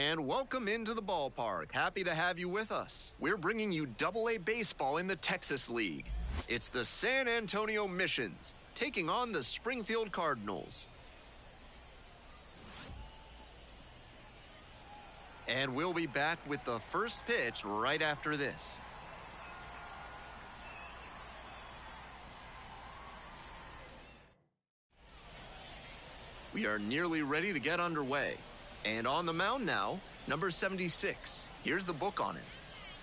And welcome into the ballpark. Happy to have you with us. We're bringing you Double-A baseball in the Texas League. It's the San Antonio Missions taking on the Springfield Cardinals. And we'll be back with the first pitch right after this. We are nearly ready to get underway. And on the mound now, number 76. Here's the book on him.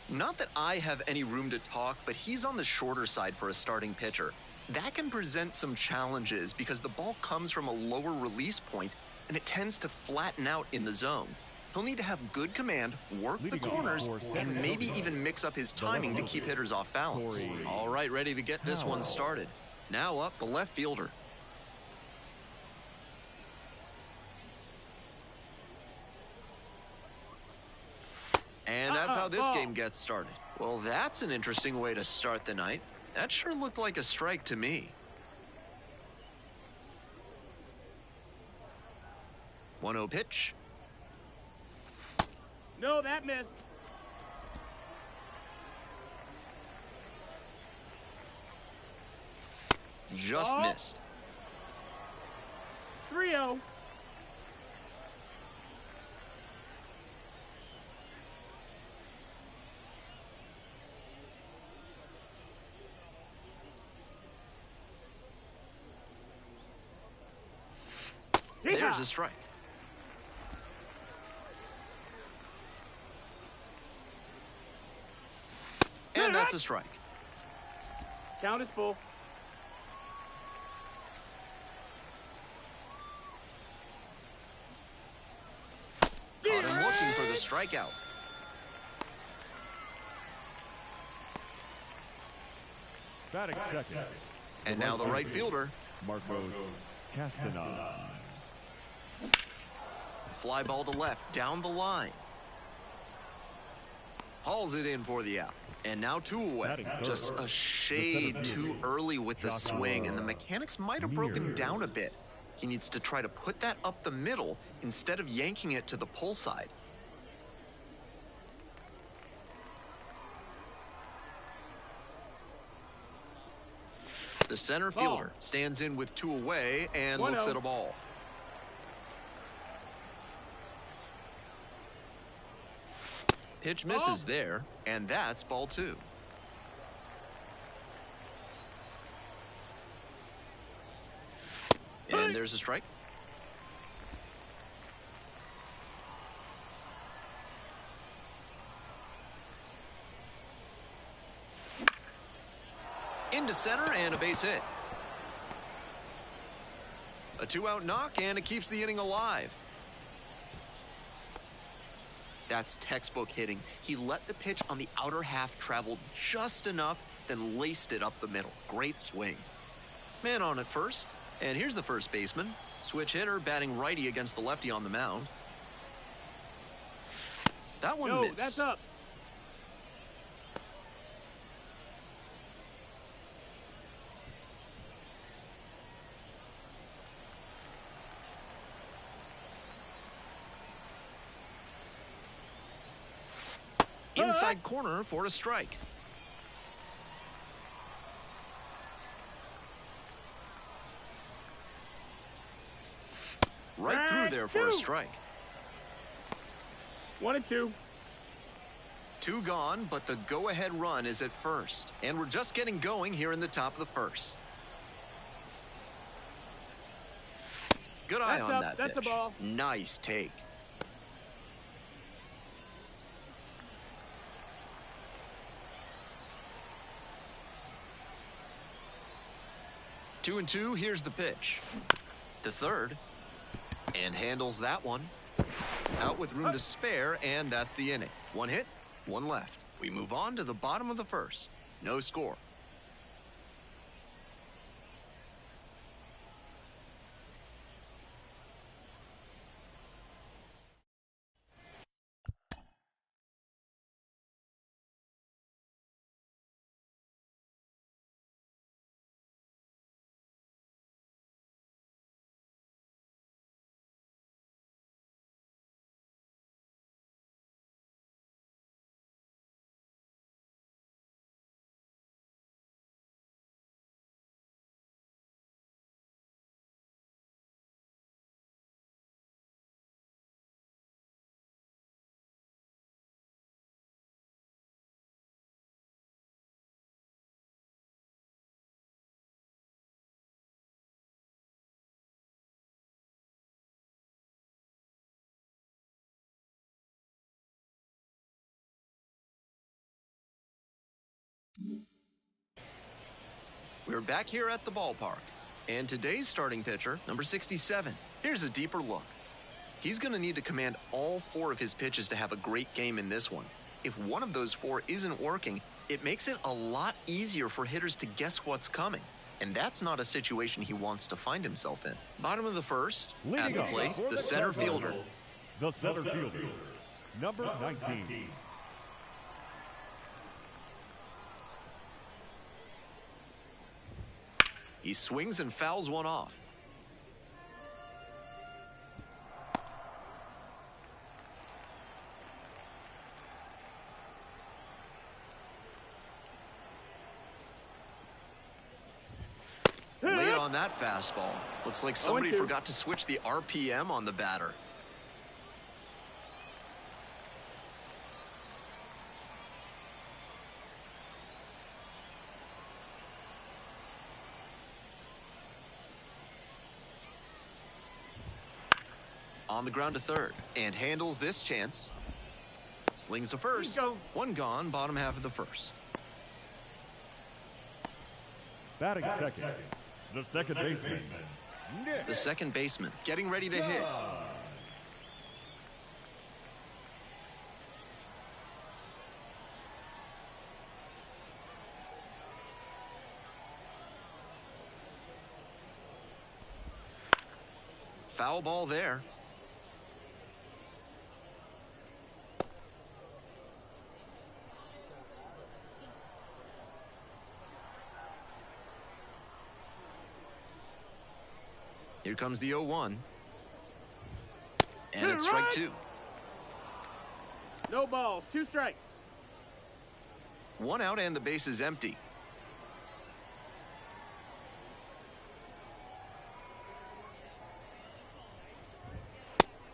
Not that I have any room to talk, but he's on the shorter side for a starting pitcher. That can present some challenges because the ball comes from a lower release point and it tends to flatten out in the zone. He'll need to have good command, work the corners, and maybe even mix up his timing to keep hitters off balance. All right, ready to get this one started. Now up the left fielder. And that's how this game gets started. Well, that's an interesting way to start the night. That sure looked like a strike to me. 1-0 pitch. No, that missed. Just missed. 3-0. There's a strike. And that's a strike. Count is full. Caught him looking for the strikeout. Batting second. And now the right fielder. Marcos Castanon. Fly ball to left, down the line. Hauls it in for the out. And now 2 away. Just a shade too early with the swing, and the mechanics might have broken down a bit. He needs to try to put that up the middle instead of yanking it to the pull side. The center fielder stands in with 2 away and looks at a ball. Pitch misses there, and that's ball 2. And there's a strike. Into center and a base hit. A 2-out knock, and it keeps the inning alive. That's textbook hitting. He let the pitch on the outer half travel just enough, then laced it up the middle. Great swing. Man on at first. And here's the first baseman. Switch hitter batting righty against the lefty on the mound. That one missed. That's up. Inside corner for a strike. Right through there for a strike. 1-2. 2 gone, but the go-ahead run is at first. And we're just getting going here in the top of the first. Good eye on that pitch. That's a ball. Nice take. Two and two, here's the pitch. To third. And handles that one. Out with room to spare, and that's the inning. 1 hit, 1 left. We move on to the bottom of the first. No score. We're back here at the ballpark. And today's starting pitcher, number 67. Here's a deeper look. He's going to need to command all 4 of his pitches to have a great game in this one. If one of those 4 isn't working, it makes it a lot easier for hitters to guess what's coming. And that's not a situation he wants to find himself in. Bottom of the first, at the plate, the center fielder. The center fielder, number 19. He swings and fouls one off. Late on that fastball. Looks like somebody forgot to switch the RPM on the batter. On the ground to third, and handles this chance. Slings to first. One gone, bottom half of the first. Batting second, the second baseman. The second baseman getting ready to hit. Foul ball there. Here comes the 0-1. And it's strike 2. No balls, 2 strikes. 1 out and the base is empty.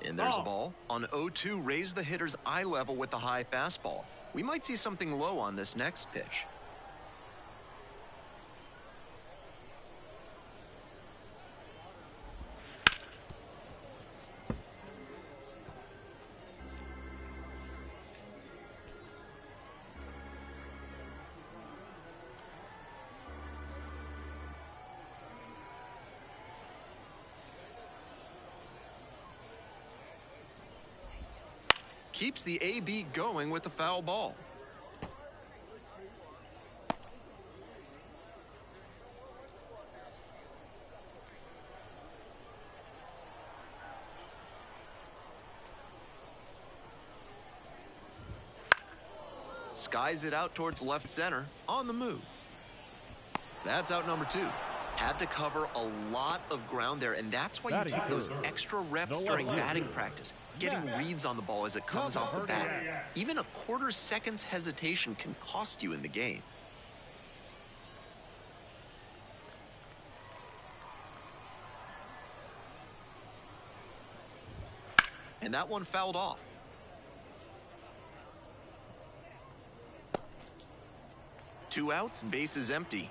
And there's a ball. On 0-2, raise the hitter's eye level with the high fastball. We might see something low on this next pitch. Keeps the AB going with the foul ball. Skies it out towards left center on the move. That's out number 2. Had to cover a lot of ground there, and that's why you take those extra reps during batting practice, getting reads on the ball as it comes off the bat. Even a quarter second's hesitation can cost you in the game. And that one fouled off. Two outs, base is empty.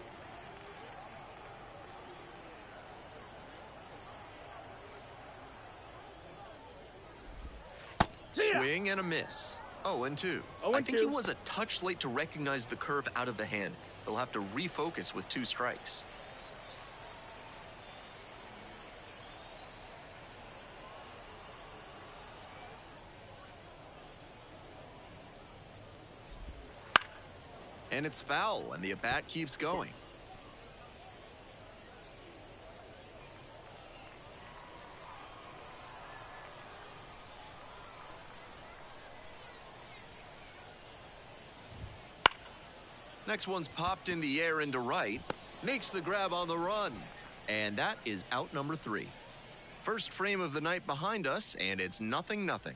Swing and a miss. 0-2. I think he was a touch late to recognize the curve out of the hand. He'll have to refocus with 2 strikes. And it's foul, and the at-bat keeps going. Next one's popped in the air into right. Makes the grab on the run. And that is out number 3. First frame of the night behind us, and it's 0-0.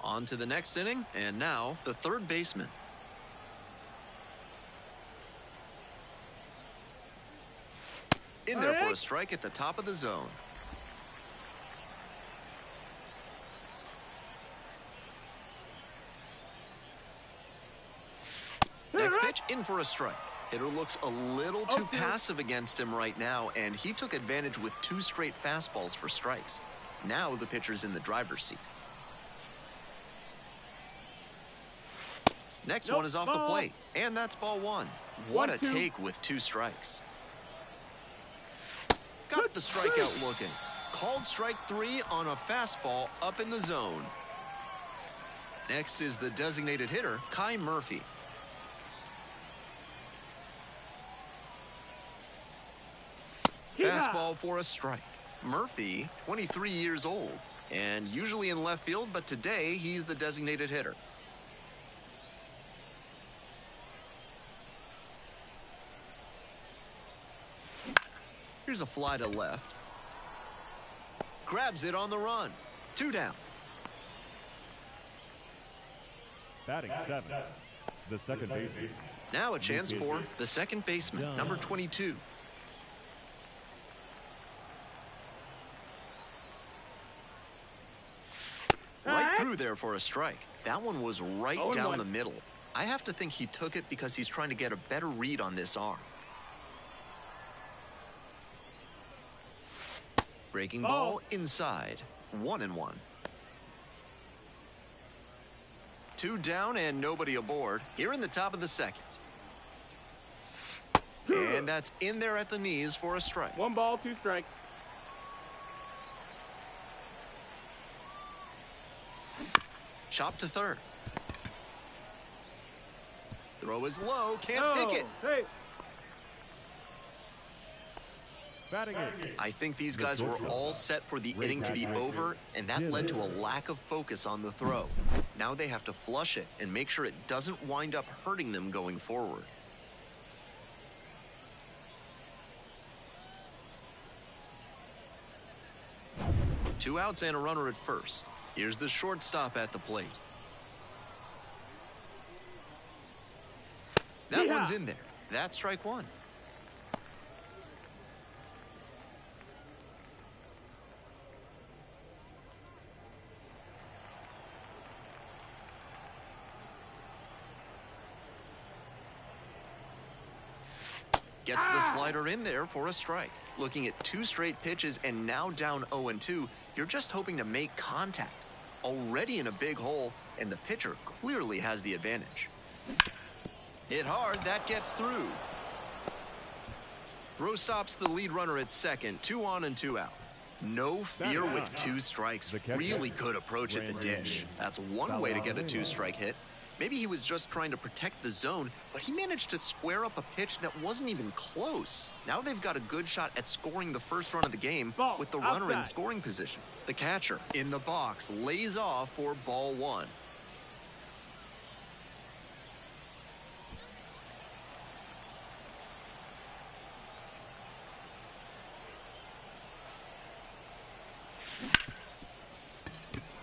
On to the next inning, and now the third baseman. In there for a strike at the top of the zone. Next pitch, in for a strike. Hitter looks a little too passive against him right now, and he took advantage with 2 straight fastballs for strikes. Now the pitcher's in the driver's seat. Next one is off the plate, and that's ball 1. What a take with 2 strikes. Got the strikeout looking. Called strike 3 on a fastball up in the zone. Next is the designated hitter, Kai Murphy. Fastball for a strike. Murphy, 23 years old, and usually in left field, but today he's the designated hitter. Here's a fly to left. Grabs it on the run. 2 down. Batting 7, the second baseman. Now a chance for the second baseman, number 22. Right through there for a strike. That one was right down the middle. I have to think he took it because he's trying to get a better read on this arm. Breaking ball inside. 1-1. 2 down and nobody aboard. Here in the top of the second. And that's in there at the knees for a strike. 1 ball, 2 strikes. Chop to third. Throw is low, can't pick it. Hey. Batting 8. I think these guys were all set for the inning to be over, and that led to a lack of focus on the throw. Now they have to flush it and make sure it doesn't wind up hurting them going forward. Two outs and a runner at first. Here's the shortstop at the plate. That one's in there. That's strike 1. Gets the slider in there for a strike. Looking at 2 straight pitches and now down 0-2, you're just hoping to make contact. Already in a big hole, and the pitcher clearly has the advantage. Hit hard, that gets through. Throw stops the lead runner at second, 2 on and 2 out. No fear with 2 strikes. Really good approach at the dish. That's one way to get a 2-strike hit. Maybe he was just trying to protect the zone, but he managed to square up a pitch that wasn't even close. Now they've got a good shot at scoring the first run of the game with the runner in scoring position. The catcher in the box lays off for ball 1.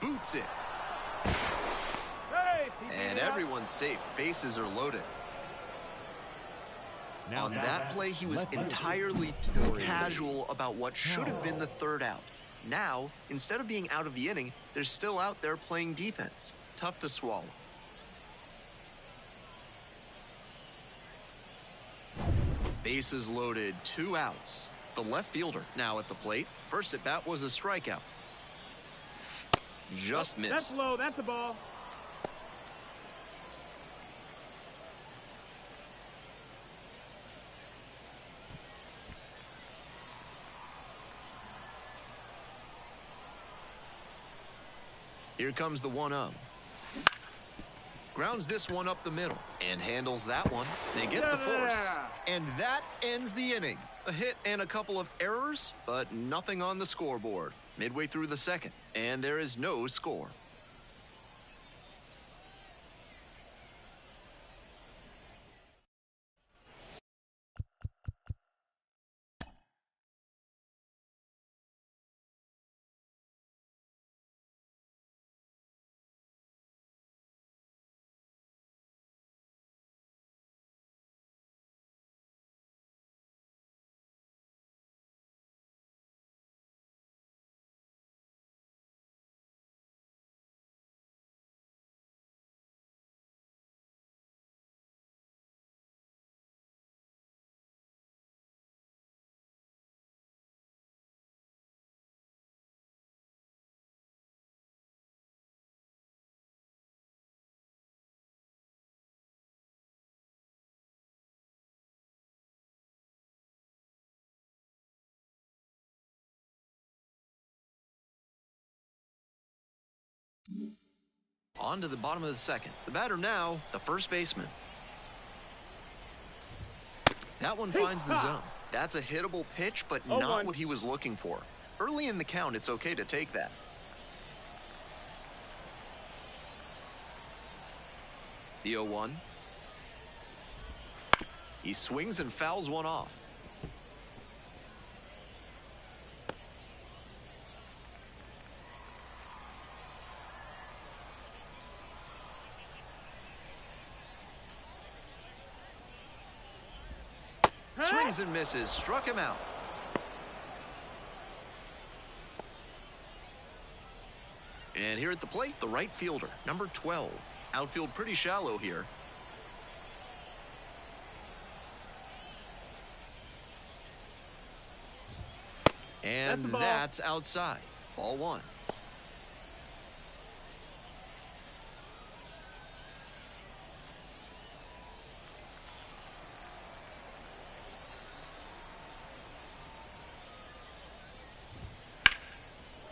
Boots it. And everyone's safe. Bases are loaded. On that play, he was entirely too casual about what should have been the 3rd out. Now, instead of being out of the inning, they're still out there playing defense. Tough to swallow. Bases loaded, 2 outs. The left fielder now at the plate. First at bat was a strikeout. Just missed. That's low. That's a ball. Here comes the 1-0. Grounds this one up the middle and handles that one. They get the force. And that ends the inning. A hit and a couple of errors, but nothing on the scoreboard. Midway through the second, and there is no score. On to the bottom of the second. The batter now, the first baseman. That one finds the zone. That's a hittable pitch, but not what he was looking for. Early in the count, it's okay to take that. The 0-1. He swings and fouls one off. Swings and misses, struck him out. And here at the plate, the right fielder, number 12. Outfield pretty shallow here. And that's outside. Ball one.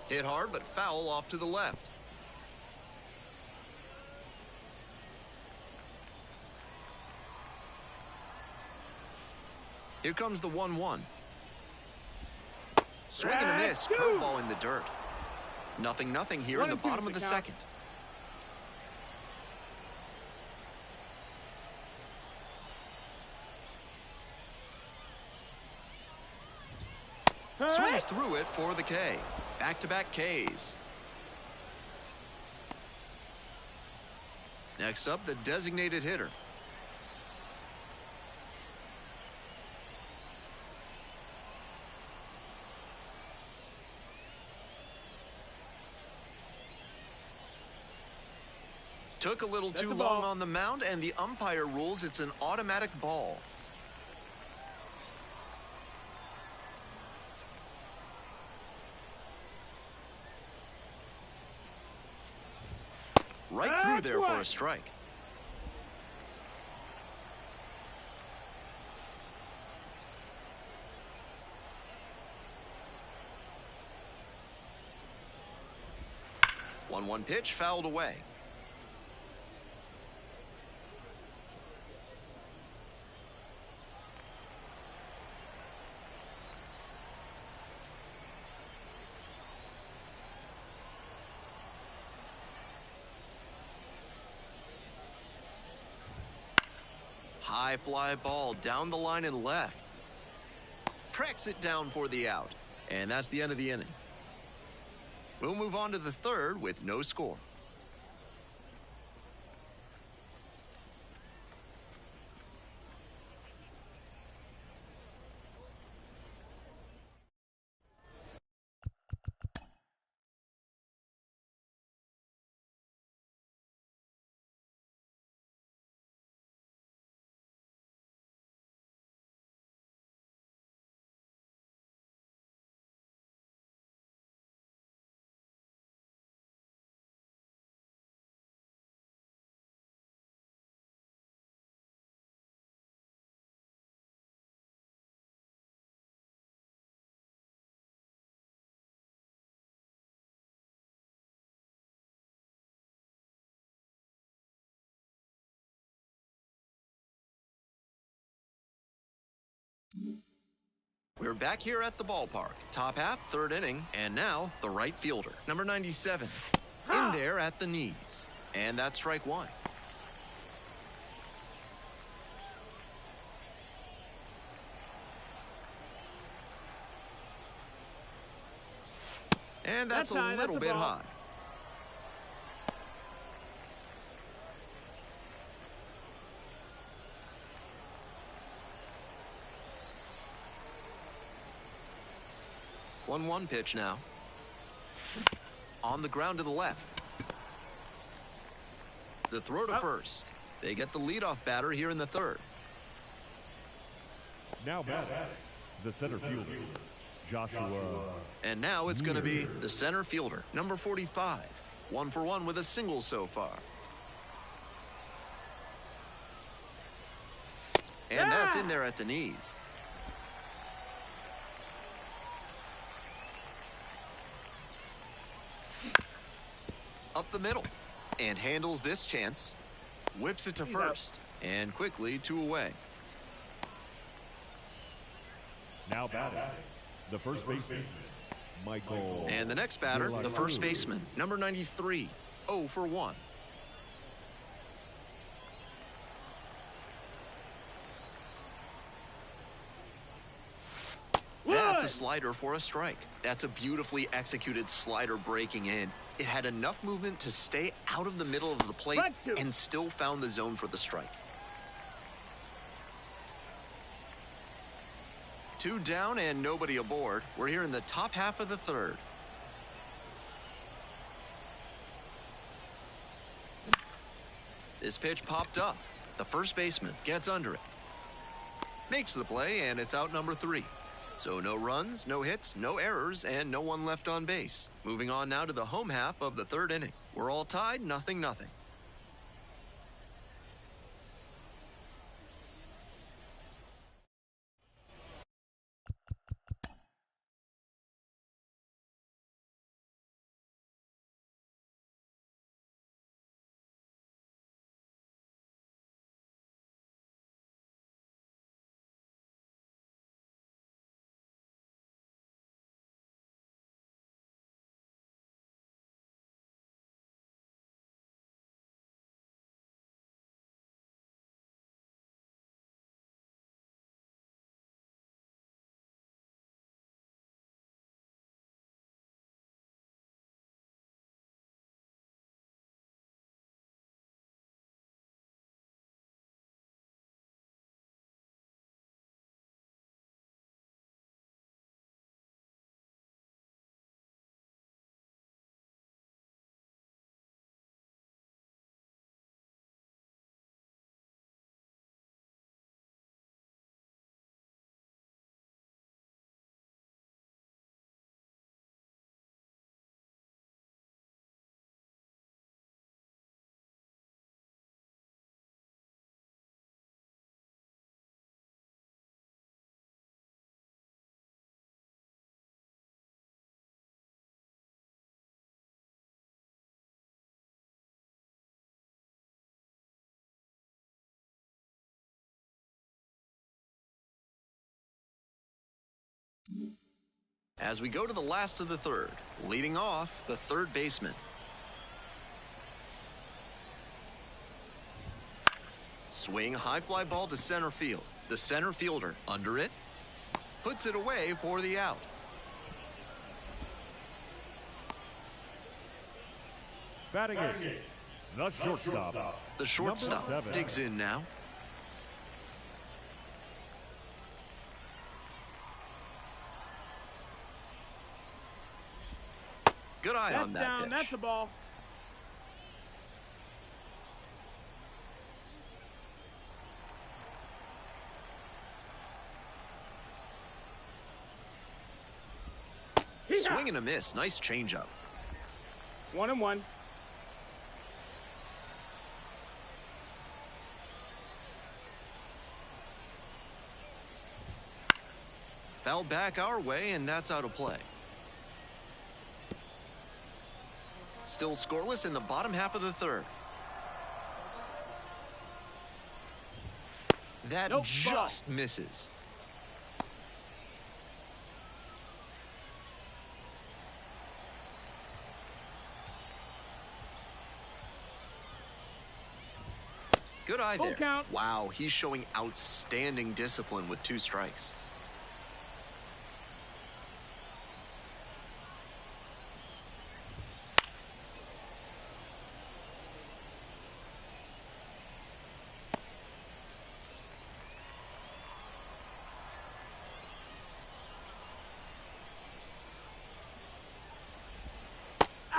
Hit hard, but foul off to the left. Here comes the 1-1. Swing and a miss. Curveball in the dirt. 0-0 here in the bottom of the second. Swings through it for the K. Back-to-back Ks. Next up, the designated hitter. Took a little too long on the mound, and the umpire rules it's an automatic ball. Right through there for a strike. One pitch fouled away. High fly ball down the line and left. Tracks it down for the out. And that's the end of the inning. We'll move on to the third with no score. We're back here at the ballpark. Top half, third inning, and now the right fielder, number 97, in there at the knees. And that's strike one. And that's a little bit high. One pitch now. On the ground to the left. The throw to first. They get the leadoff batter here in the third. Now batting, the center fielder, Joshua. And now it's going to be the center fielder, number 45. 1 for 1 with a single so far. And that's in there at the knees. Up the middle. and handles this chance. Whips it to first. And quickly 2 away. Now batting, the first baseman, Michael. And the next batter, the first baseman, number 93, 0 for 1. That's a slider for a strike. That's a beautifully executed slider breaking in. It had enough movement to stay out of the middle of the plate and still found the zone for the strike. 2 down and nobody aboard. We're here in the top half of the third. This pitch popped up. The first baseman gets under it. Makes the play, and it's out number 3. So no runs, no hits, no errors, and no one left on base. Moving on now to the home half of the third inning. We're all tied, 0-0. As we go to the last of the third, leading off, the third baseman. Swing, high fly ball to center field. The center fielder under it, puts it away for the out. Batting it, the shortstop. The shortstop digs in now. Good eye on that pitch. That's a ball. Swing and a miss. Nice changeup. 1-1. Fouled back our way, and that's out of play. Still scoreless in the bottom half of the third. That just misses. Good eye there. Count. Wow, he's showing outstanding discipline with 2 strikes.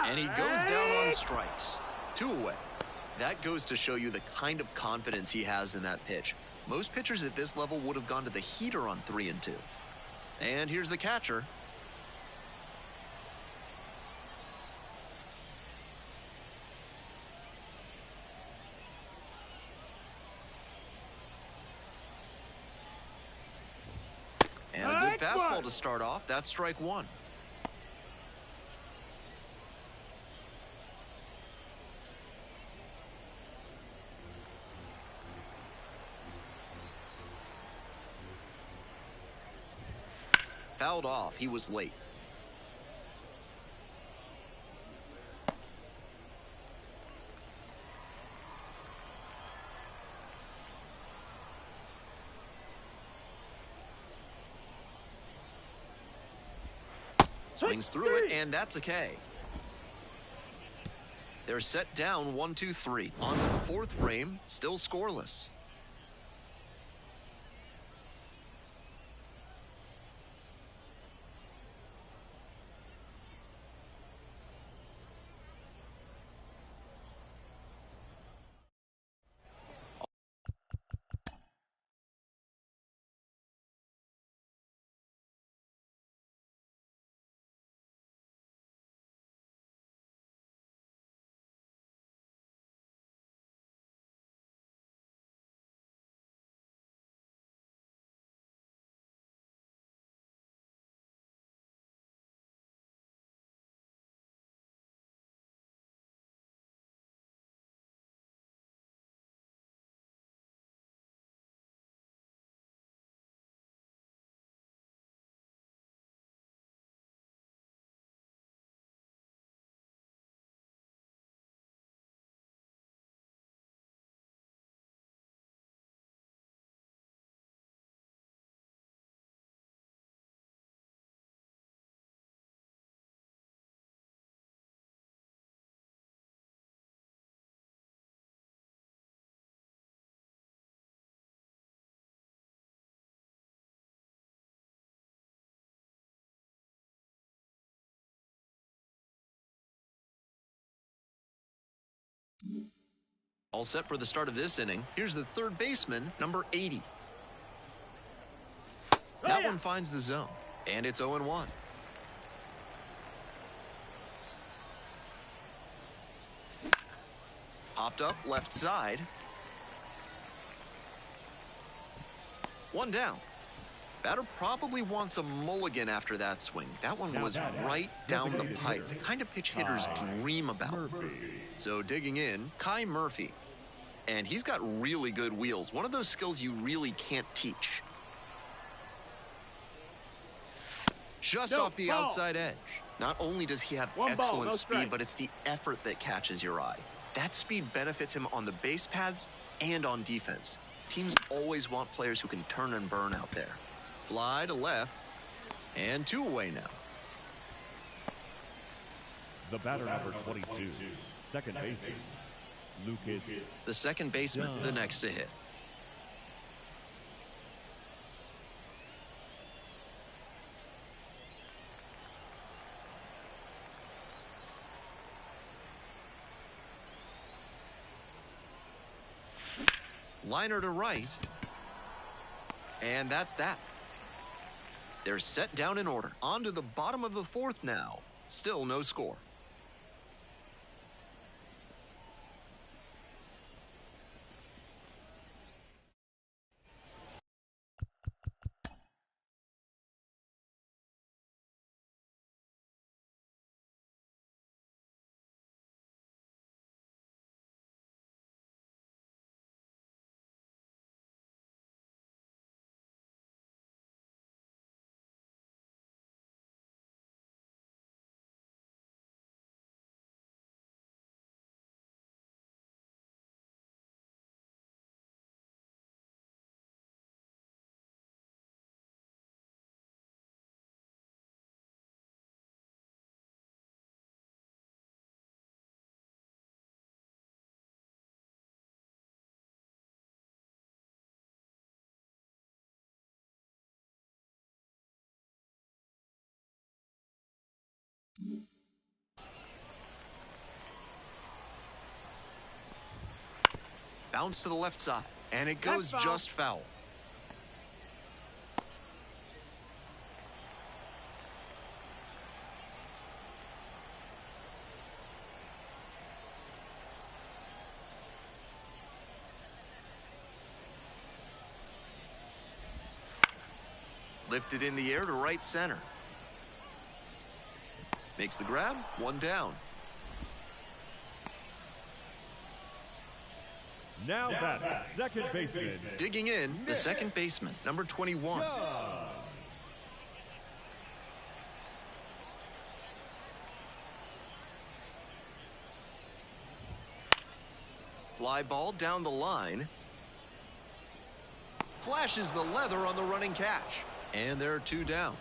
And he goes down on strikes. 2 away. That goes to show you the kind of confidence he has in that pitch. Most pitchers at this level would have gone to the heater on 3-2. And here's the catcher. And a good fastball to start off. That's strike 1. . Fouled off. He was late. Swings through it, and that's a K. They're set down 1-2-3. On to the fourth frame, still scoreless. All set for the start of this inning. Here's the third baseman, number 80. That one finds the zone, and it's 0-1. Popped up left side. One down. Batter probably wants a mulligan after that swing. That one was right down the pipe. The kind of pitch hitters dream about. So digging in, Kai Murphy. And he's got really good wheels. One of those skills you really can't teach. Just off the outside edge. Not only does he have excellent speed, but it's the effort that catches your eye. That speed benefits him on the base paths and on defense. Teams always want players who can turn and burn out there. Fly to left, and 2 away now. The batter, number 22, second baseman, Lucas. The second baseman, the next to hit. Liner to right, and that's that. They're set down in order. On to the bottom of the fourth now. Still no score. Bounce to the left side, and it goes just foul. Lifted in the air to right center. Makes the grab, one down. Now back, second baseman. Digging in, the second baseman, number 21. Fly ball down the line. Flashes the leather on the running catch. And there are 2 down.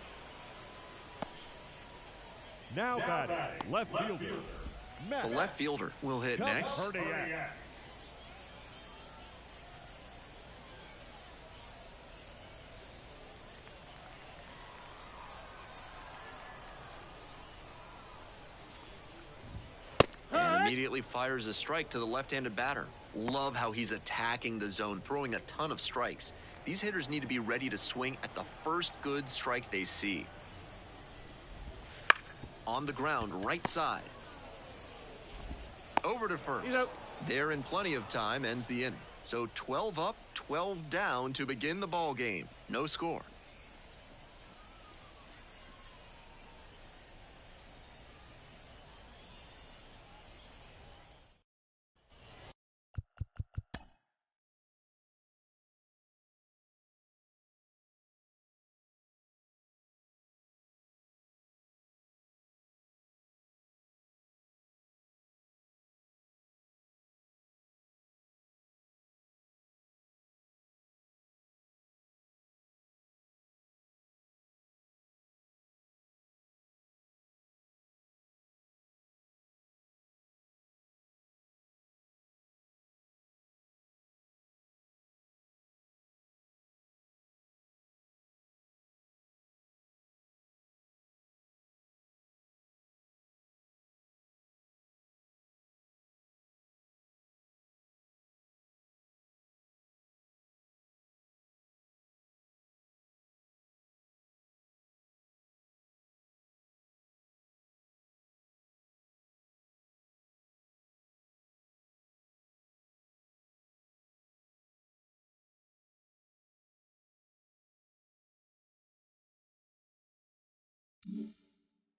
Now batting, left fielder. The left fielder will hit next. And immediately fires a strike to the left-handed batter. Love how he's attacking the zone, throwing a ton of strikes. These hitters need to be ready to swing at the first good strike they see. On the ground, right side. Over to first. There in plenty of time, ends the inning. So 12 up, 12 down to begin the ball game. No score.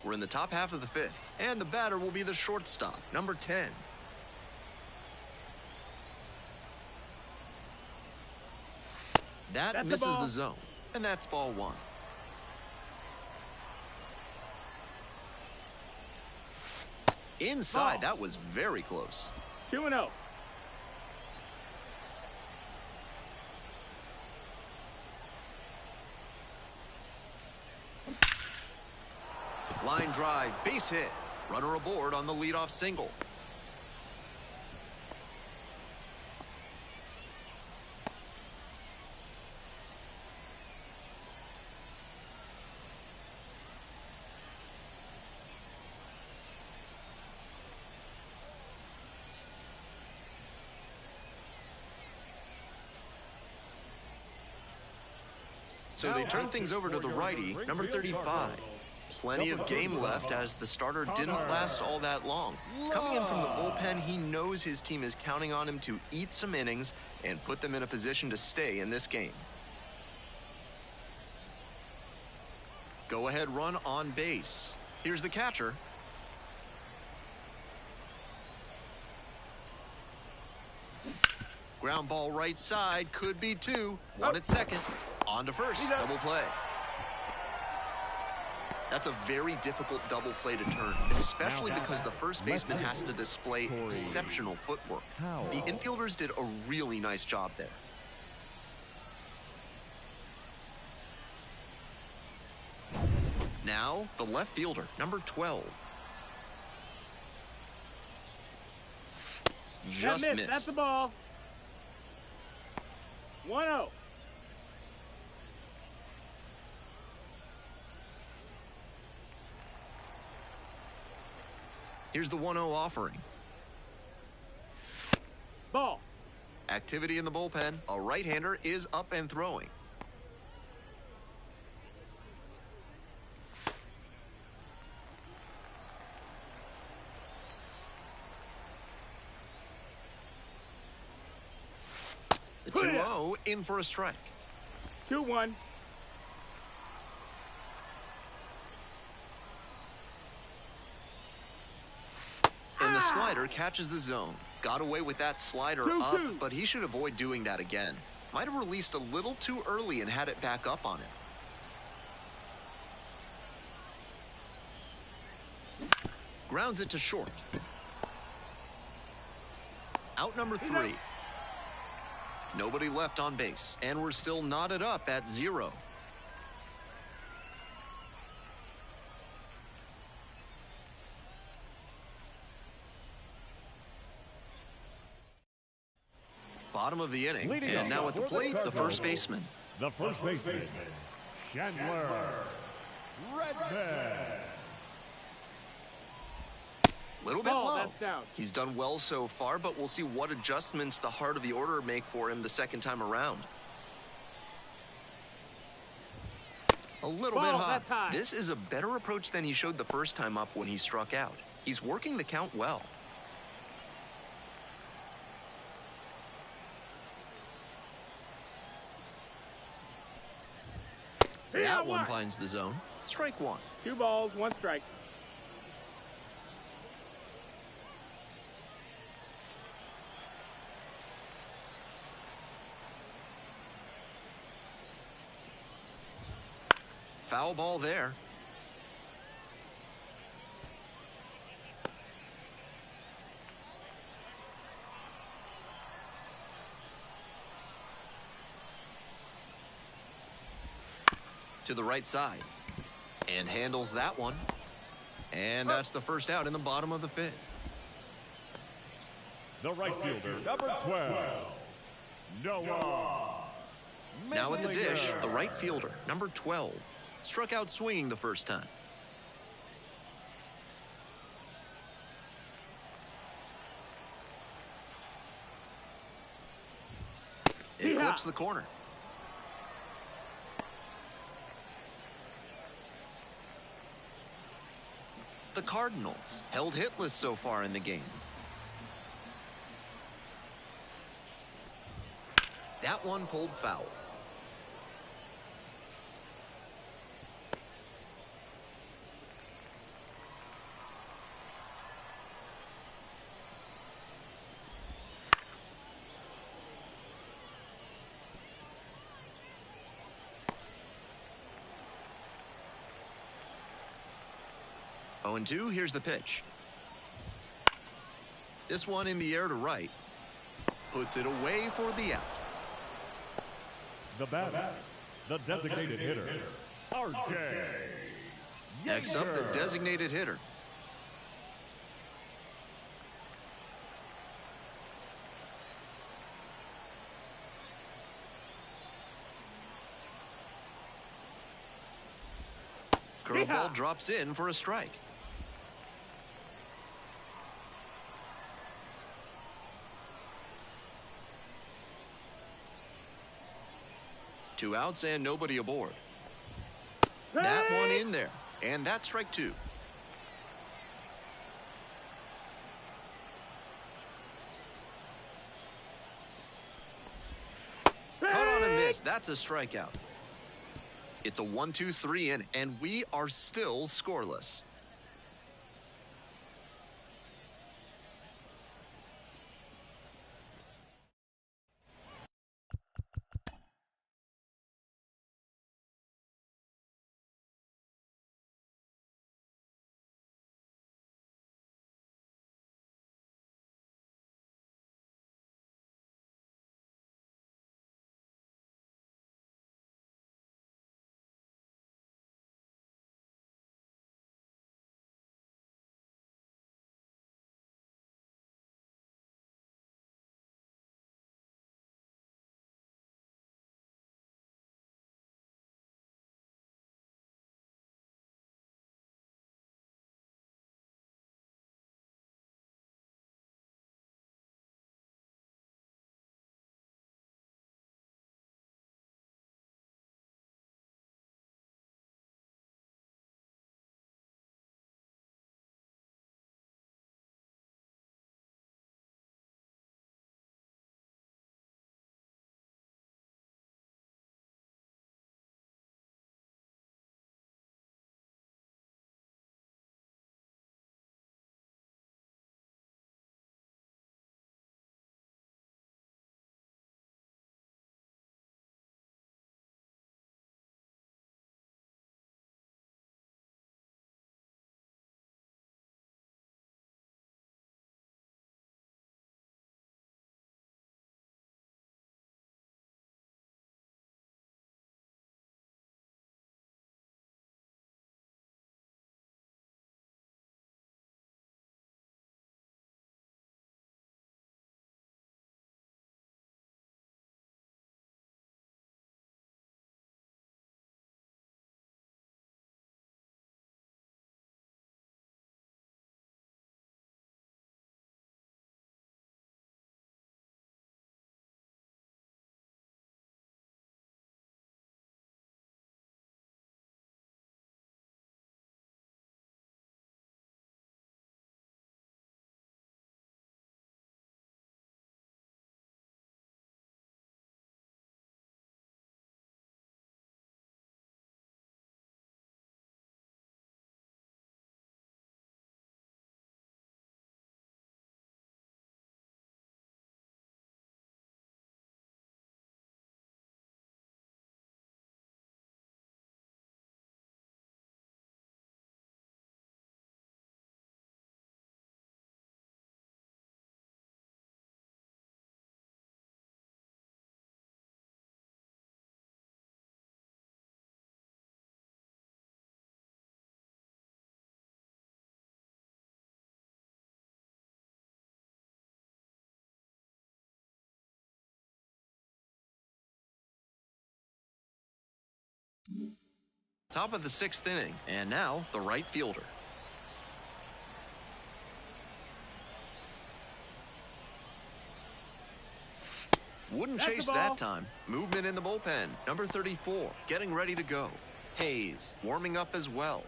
We're in the top half of the 5th, and the batter will be the shortstop, number 10. That misses the zone, and that's ball 1. Inside, that was very close. 2-0. Line drive, base hit. Runner aboard on the leadoff single. So they turn things over to the righty, number 35. Plenty of game left as the starter didn't last all that long. Coming in from the bullpen, he knows his team is counting on him to eat some innings and put them in a position to stay in this game. Go-ahead run on base. Here's the catcher. Ground ball right side, could be 2. 1 at second. On to first, double play. That's a very difficult double play to turn, especially because the first baseman has to display exceptional footwork. The infielders did a really nice job there. Now, the left fielder, number 12. Just missed. That's the ball. 1-0. Here's the 1-0 offering. Ball. Activity in the bullpen. A right-hander is up and throwing. The 2-0 in for a strike. 2-1. And the slider catches the zone. Got away with that slider up, but he should avoid doing that again. Might have released a little too early and had it back up on him. Grounds it to short. Out number 3. Nobody left on base, and we're still knotted up at 0. Bottom of the inning, Leading and now off at the for the plate, the Cardinals, first baseman. The first baseman, Chandler Redman. Little bit Ball, low. that's down. He's done well so far, but we'll see what adjustments the heart of the order make for him the second time around. A little bit Ball, high. that's high. This is a better approach than he showed the first time up when he struck out. He's working the count well. That one finds the zone. Strike 1. 2 balls, 1 strike. Foul ball there. To the right side. And handles that one. And that's the first out in the bottom of the 5th. The right fielder, number 12, Noah. Now at the dish, Midlinger. the right fielder, number 12. Struck out swinging the first time. It clips the corner. The Cardinals held hitless so far in the game. That one pulled foul. Oh, and 2, here's the pitch. This one in the air to right. Puts it away for the out. The batter, the designated hitter, RJ. Next up, the Yeager. designated hitter. Curveball drops in for a strike. Two outs and nobody aboard. That one in there. And that's strike 2. Cut on a miss. That's a strikeout. It's a 1-2-3 in, and we are still scoreless. Top of the 6th inning, and now the right fielder. Wouldn't That's chase the ball. that time. Movement in the bullpen. Number 34, getting ready to go. Hayes, warming up as well.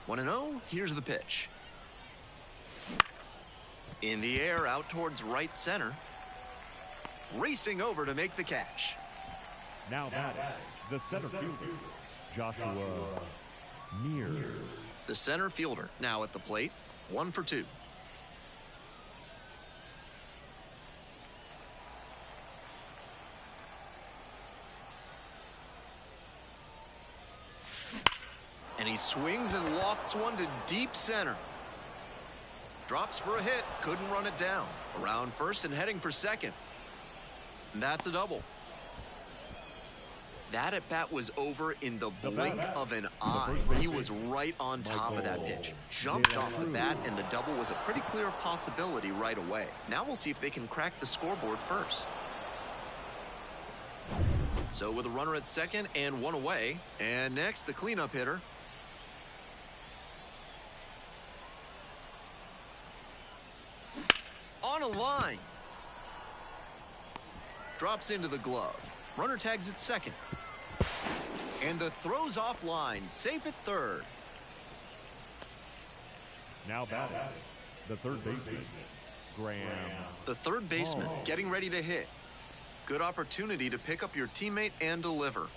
1-0, here's the pitch. In the air, out towards right center. Racing over to make the catch. Now batting, the center fielder, Joshua Mears. The center fielder now at the plate. 1 for 2. And he swings and lofts one to deep center. Drops for a hit, couldn't run it down. Around first and heading for second. And that's a double. That at bat was over in the blink of an eye. He was right on top of that pitch. Jumped off the bat, and the double was a pretty clear possibility right away. Now we'll see if they can crack the scoreboard first. So with a runner at second and 1 away, and next the cleanup hitter. On a line. Drops into the glove. Runner tags at second. And the throw's offline, safe at third. Now batting, the third baseman, Graham. The third baseman getting ready to hit. Good opportunity to pick up your teammate and deliver.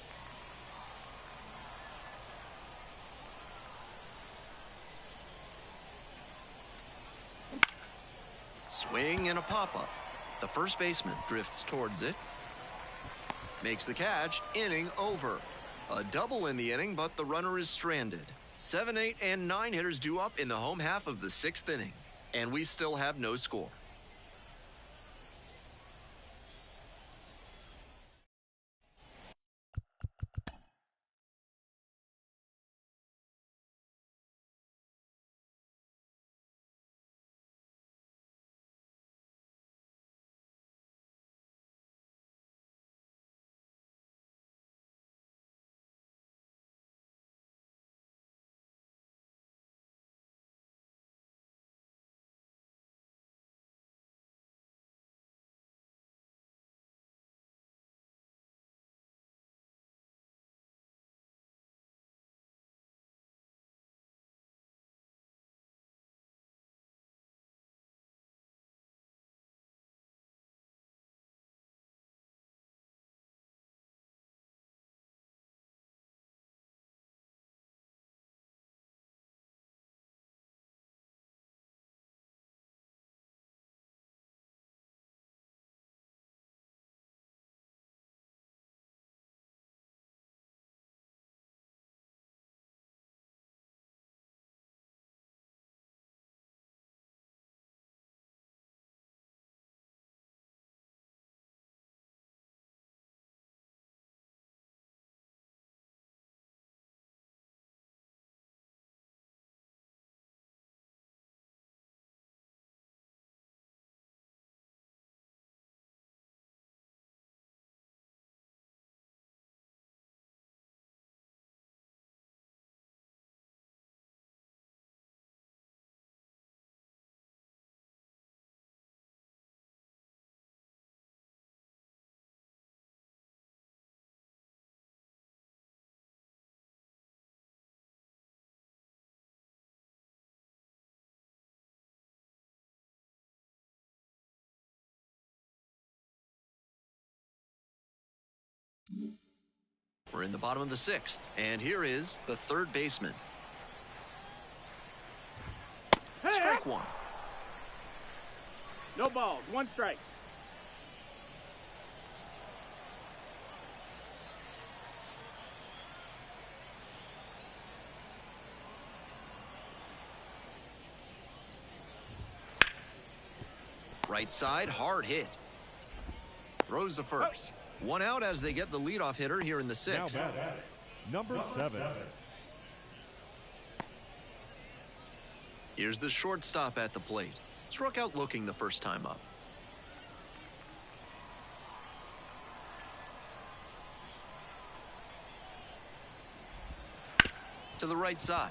Swing and a pop-up. The first baseman drifts towards it. Makes the catch. Inning over. A double in the inning, but the runner is stranded. 7, 8, and 9 hitters due up in the home half of the 6th inning. And we still have no score. We're in the bottom of the 6th, and here is the third baseman. Strike 1. No balls, 1 strike. Right side, hard hit. Throws to first. 1 out as they get the leadoff hitter here in the 6th. Now batting, number 7. Here's the shortstop at the plate. Struck out looking the first time up. To the right side.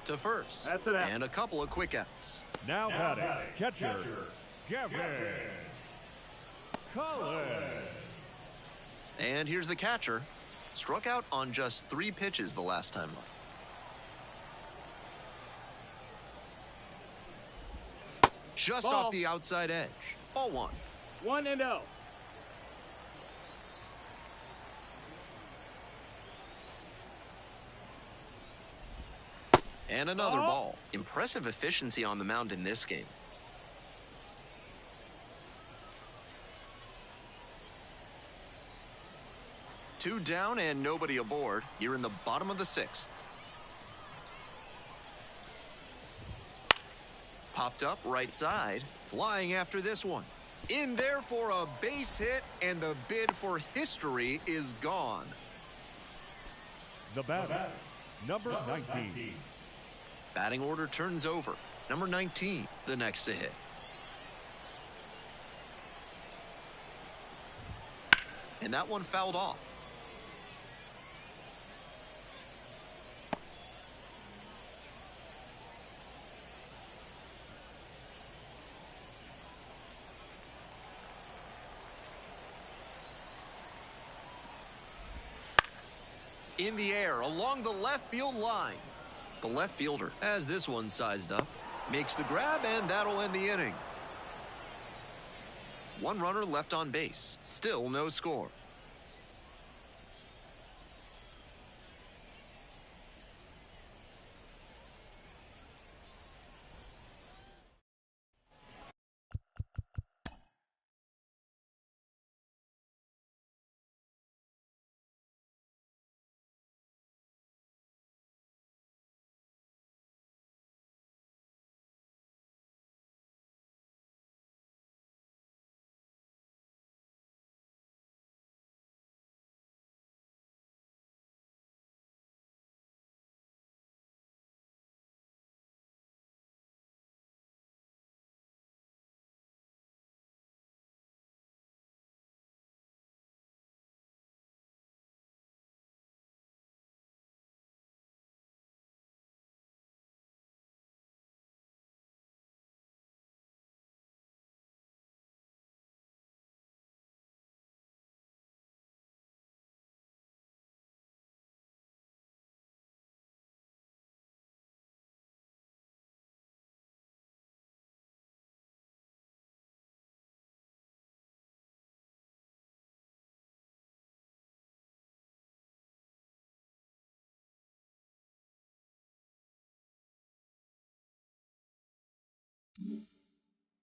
To first. That's an out. And a couple of quick outs. Now batting, catcher, Gavin Collins. And here's the catcher. Struck out on just 3 pitches the last time up. Just Ball. off the outside edge. Ball 1. 1-0. And another Ball. ball. Impressive efficiency on the mound in this game. Two down and nobody aboard. You're in the bottom of the 6th. Popped up right side. Flying after this one. In there for a base hit, and the bid for history is gone. The batter, number 19. Batting order turns over. Number 19, the next to hit. And that one fouled off. In the air along the left field line. The left fielder has this one sized up. Makes the grab, and that'll end the inning. One runner left on base. Still no score.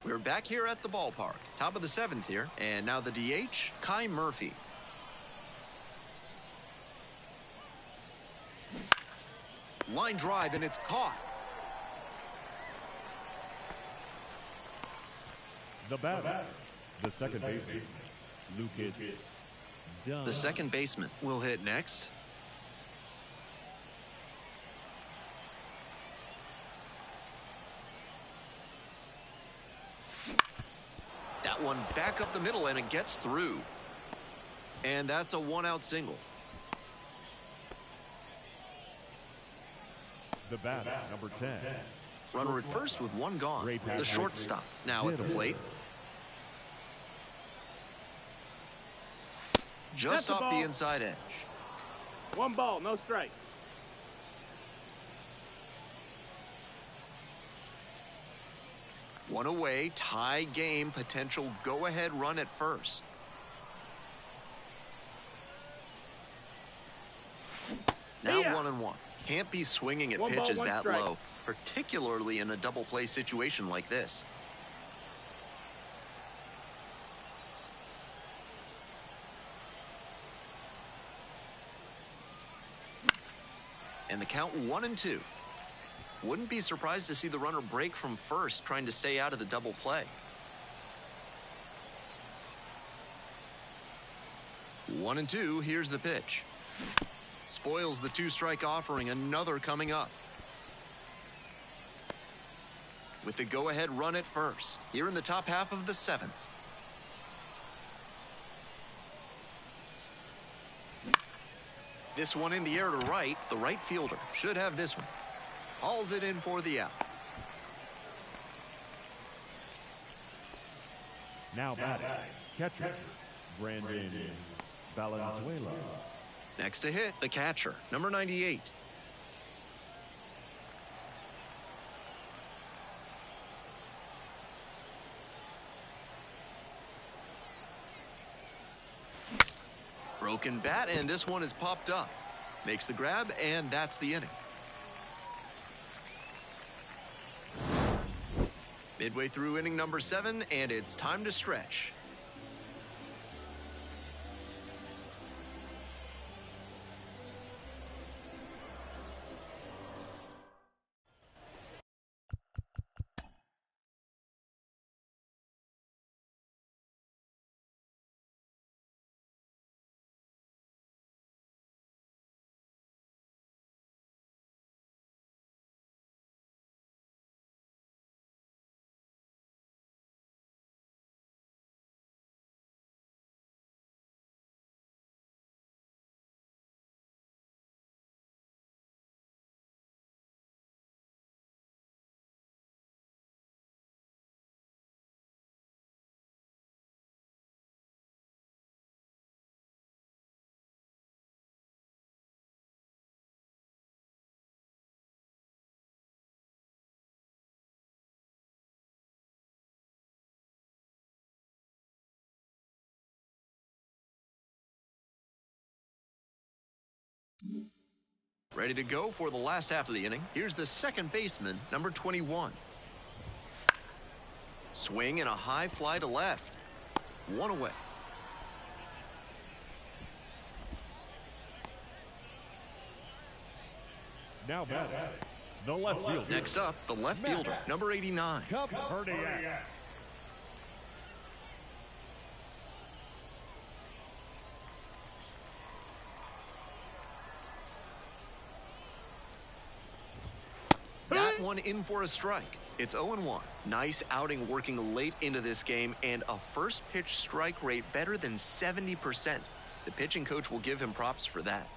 We're back here at the ballpark. Top of the 7th here. And now the DH, Kai Murphy. Line drive, and it's caught. The batter, the second baseman, Lucas Dunn. The second baseman will hit next. That one back up the middle, and it gets through. And that's a 1-out single. The batter, number 10. Runner at first with one gone. The shortstop now at the plate. Just off the inside edge. 1 ball, no strikes. One away, tie game, potential go-ahead run at first. Now 1-1. Can't be swinging at 1 ball, pitches 1 that strike. low, particularly in a double play situation like this. And the count 1-2. Wouldn't be surprised to see the runner break from first, trying to stay out of the double play. 1-2, here's the pitch. Spoils the 2-strike offering, another coming up. With the go-ahead run at first, here in the top half of the 7th. This one in the air to right. The right fielder should have this one. Hauls it in for the out. Now batting, catcher, Brandon Valenzuela. Next to hit, the catcher, number 98. Broken bat, and this one is popped up. Makes the grab, and that's the inning. Midway through inning number 7, and it's time to stretch. Ready to go for the last half of the inning. Here's the second baseman, number 21. Swing and a high fly to left. One away. Now batting, the left fielder. Next up, the left fielder, number 89. Herdiak. That one in for a strike. It's 0-1. Nice outing working late into this game, and a first pitch strike rate better than 70%. The pitching coach will give him props for that.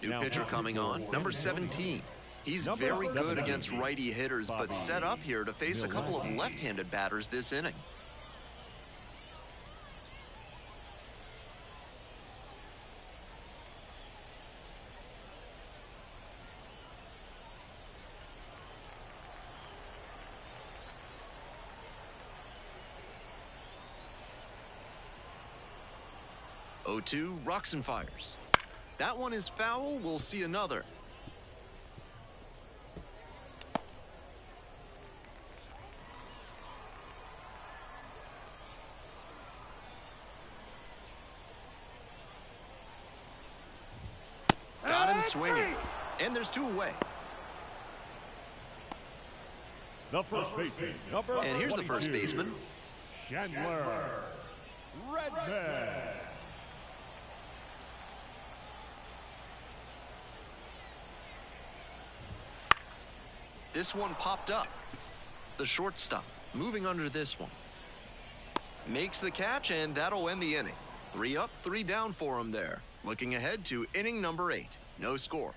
New pitcher coming on, number 17. He's very good against righty hitters, but set up here to face a couple of left-handed batters this inning. Oh-2, rocks and fires. That one is foul. We'll see another. Got him swinging. And there's 2 away. The first baseman, number And here's the first 22, baseman. Chandler Redman. This one popped up. The shortstop moving under this one. Makes the catch, and that'll end the inning. 3 up, 3 down for him there. Looking ahead to inning number 8. No score.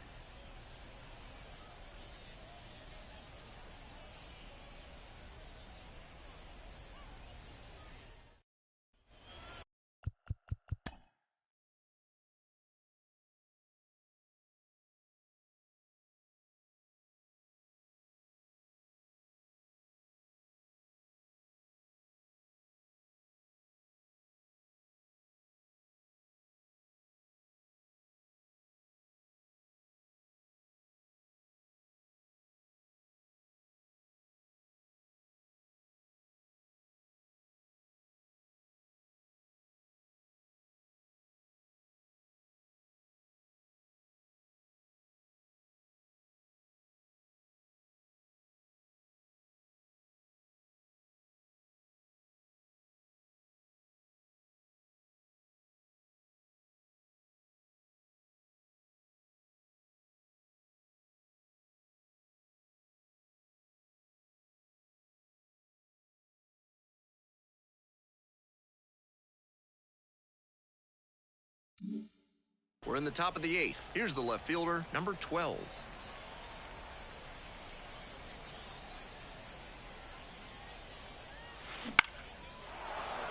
We're in the top of the 8th. Here's the left fielder, number 12.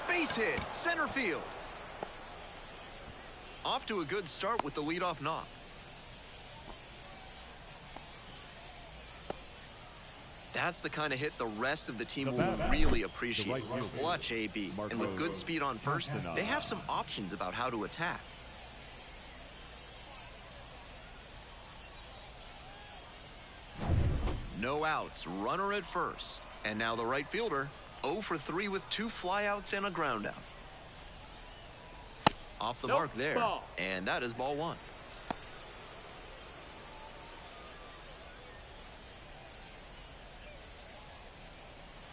Base hit, center field. Off to a good start with the leadoff knock. That's the kind of hit the rest of the team will really appreciate. Clutch AB, and with good speed on first, they have some options about how to attack. No outs, runner at first. And now the right fielder, 0 for 3 with 2 flyouts and a ground out. Off the mark there, ball. And that is ball 1.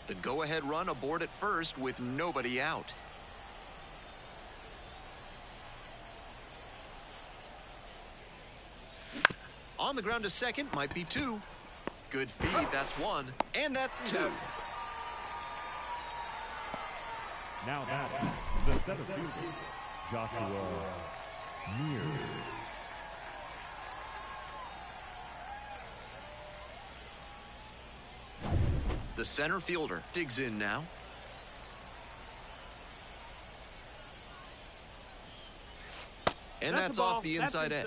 The go-ahead run aboard at first with nobody out. On the ground to second, might be 2. Good feed, that's 1, and that's 2. Now that the center fielder, Joshua Mears. The center fielder digs in now. And that's off the inside edge.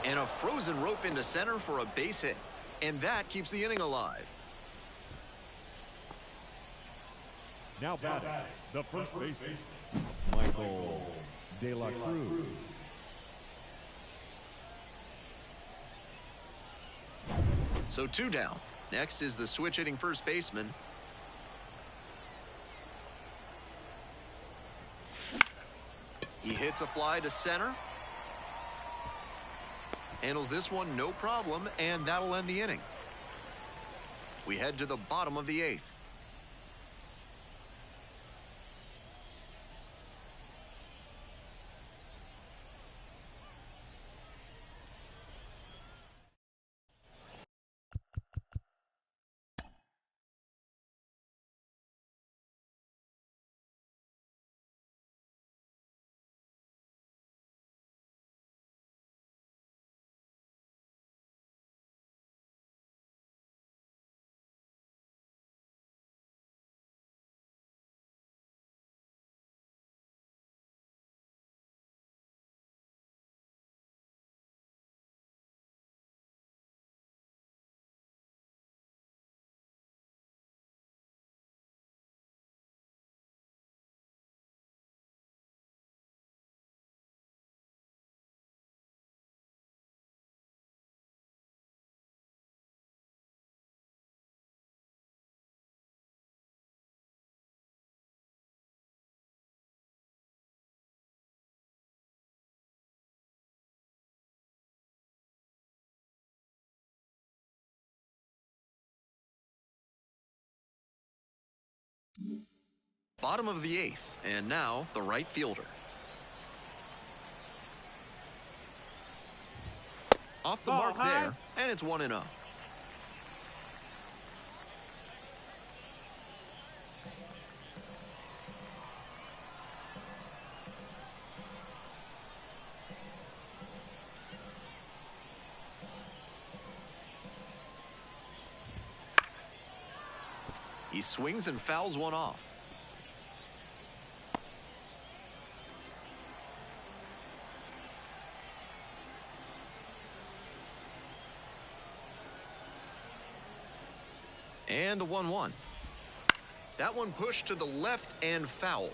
And a frozen rope into center for a base hit. And that keeps the inning alive. Now batting, the first baseman, Michael De La Cruz. So 2 down. Next is the switch hitting first baseman. He hits a fly to center. Handles this one no problem, and that'll end the inning. We head to the bottom of the 8th. Bottom of the 8th, and now the right fielder. Off the mark there, and it's 1-0. He swings and fouls one off. And the 1-1. That one pushed to the left and foul.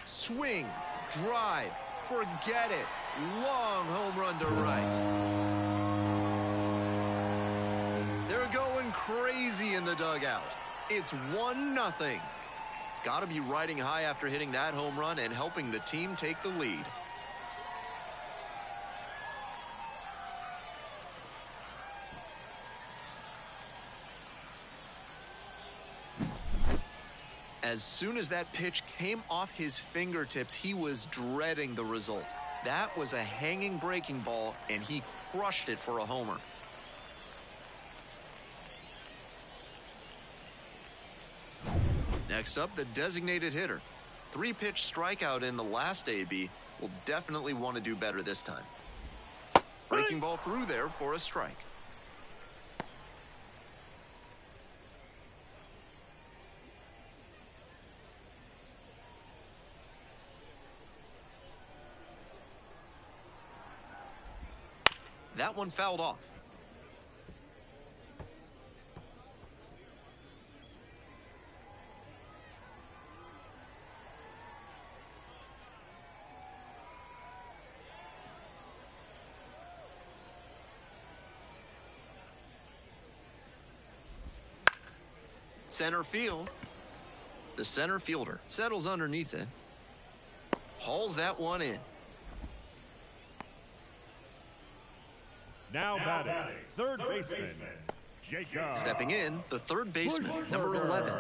Swing, drive, forget it. Long home run to right. They're going crazy in the dugout. It's 1-0. Gotta be riding high after hitting that home run and helping the team take the lead. As soon as that pitch came off his fingertips, he was dreading the result. That was a hanging breaking ball, and he crushed it for a homer. Next up, the designated hitter. 3-pitch strikeout in the last AB. Will definitely want to do better this time. Breaking ball through there for a strike. That one fouled off. Center field. The center fielder settles underneath it. Hauls that one in. Now batting, third baseman, Jacob. Stepping in, the third baseman, number 11.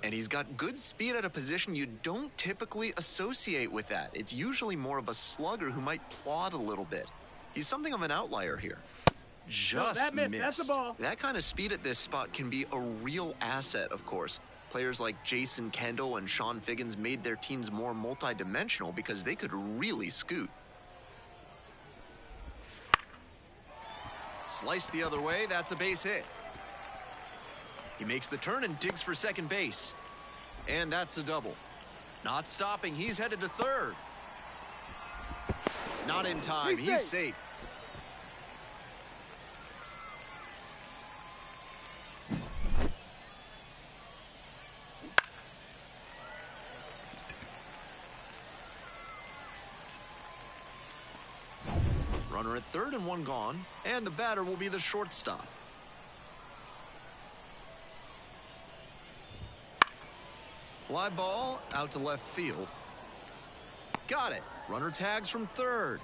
And he's got good speed at a position you don't typically associate with that. It's usually more of a slugger who might plod a little bit. He's something of an outlier here. Just missed. That's the ball. That kind of speed at this spot can be a real asset, of course. Players like Jason Kendall and Sean Figgins made their teams more multi-dimensional because they could really scoot. Sliced the other way, that's a base hit. He makes the turn and digs for second base. And that's a double. Not stopping, he's headed to third. Not in time, he's safe. Runner at third and one gone, and the batter will be the shortstop. Fly ball out to left field. Got it. Runner tags from third.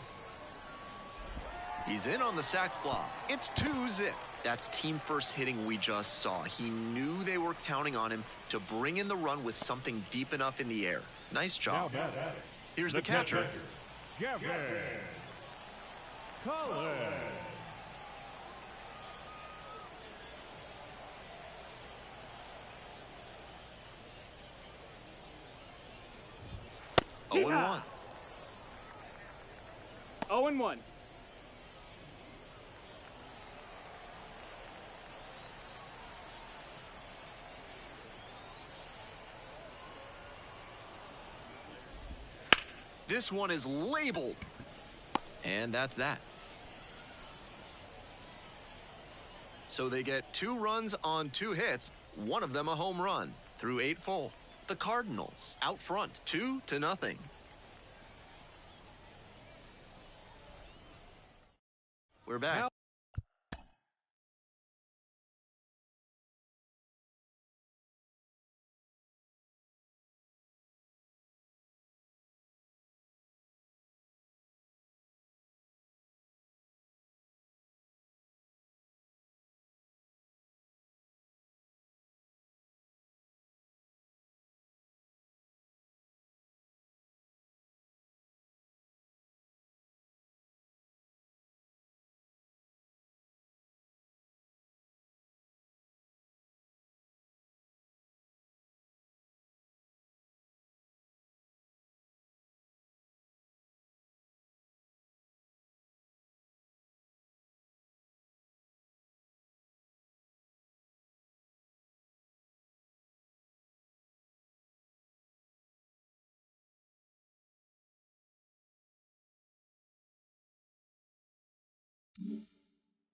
He's in on the sac fly. It's 2-zip. That's team first hitting we just saw. He knew they were counting on him to bring in the run with something deep enough in the air. Nice job. Here's the catcher. Gavin Collins. Oh and 1. 0-1. This one is labeled. And that's that. So they get 2 runs on 2 hits, one of them a home run, through 8 full. The Cardinals out front, 2-0. We're back.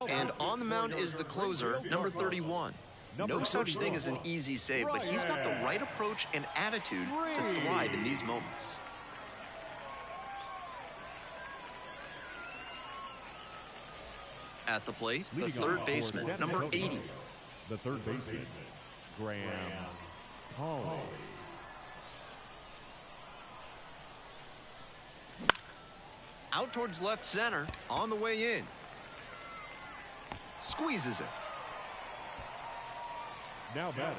And on the mound is the closer, number 31. No such thing as an easy save, but he's got the right approach and attitude to thrive in these moments. At the plate, the third baseman, number 80. The third baseman, Graham Hawley. Out towards left center, on the way in. Squeezes it. Now batting,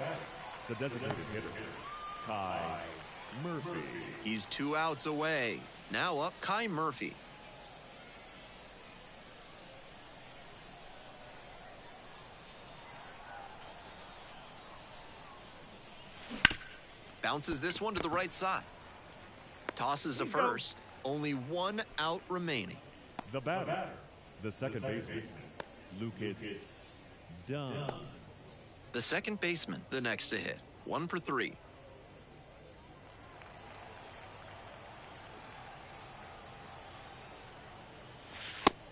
the designated hitter, Kai Murphy. He's 2 outs away. Now up Kai Murphy. Bounces this one to the right side. Tosses to first. Only 1 out remaining. The batter, the second baseman, Lucas Dunn. The second baseman, the next to hit. 1 for 3.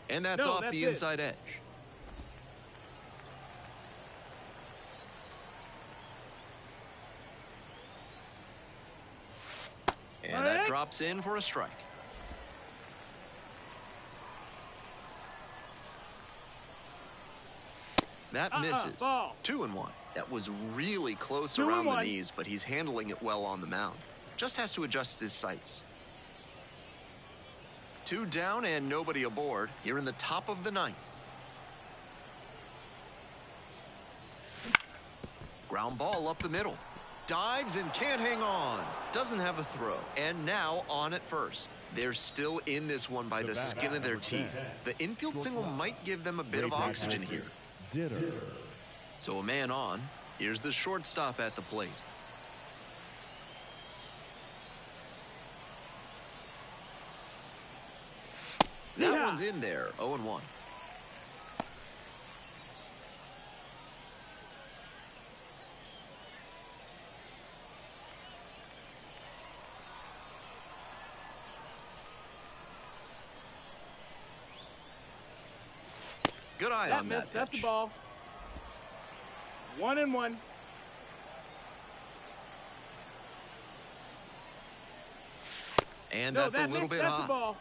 And that's off the inside edge. And that drops in for a strike. That misses. 2-1. That was really close around the knees, but he's handling it well on the mound. Just has to adjust his sights. 2 down and nobody aboard here in the top of the 9th. Ground ball up the middle. Dives and can't hang on. Doesn't have a throw. And now on at first. They're still in this one by the skin of their teeth. The infield single might give them a bit of oxygen here. So a man on. Here's the shortstop at the plate. That one's in there. 0-1. Good eye on that pitch. That's the ball. 1-1. And that's a little bit hot. The ball.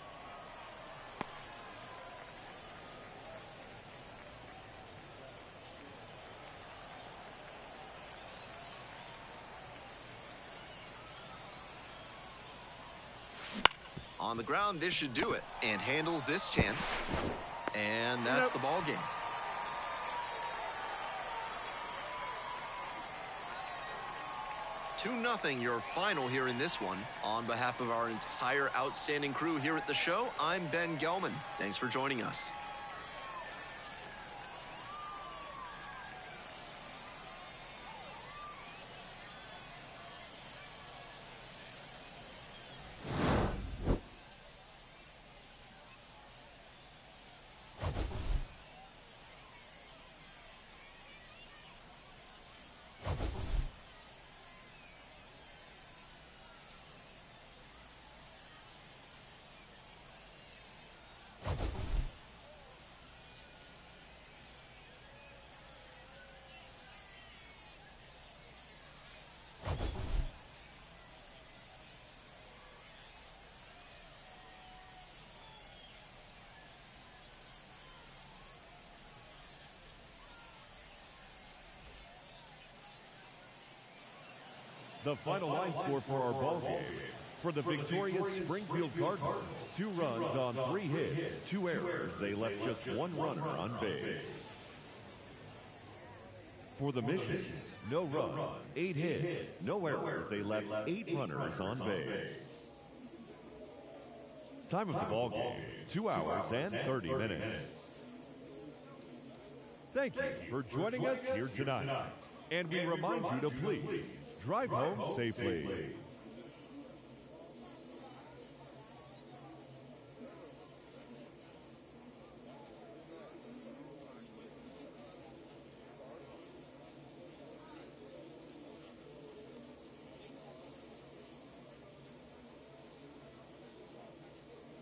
On the ground, this should do it. And handles this chance. And that's the ball game. Two nothing, your final here in this one. On behalf of our entire outstanding crew here at the show, I'm Ben Gelman. Thanks for joining us. The final line score for our ball game. For the victorious Springfield Cardinals, 2 runs on 3 hits, 2 errors. They left just 1 runner on base. For the Mission, no runs, 8 hits, no errors. They left 8 runners on base. Time of the ball game, 2 hours and 30 minutes. Thank you for joining us here tonight. And we remind you to please drive home safely.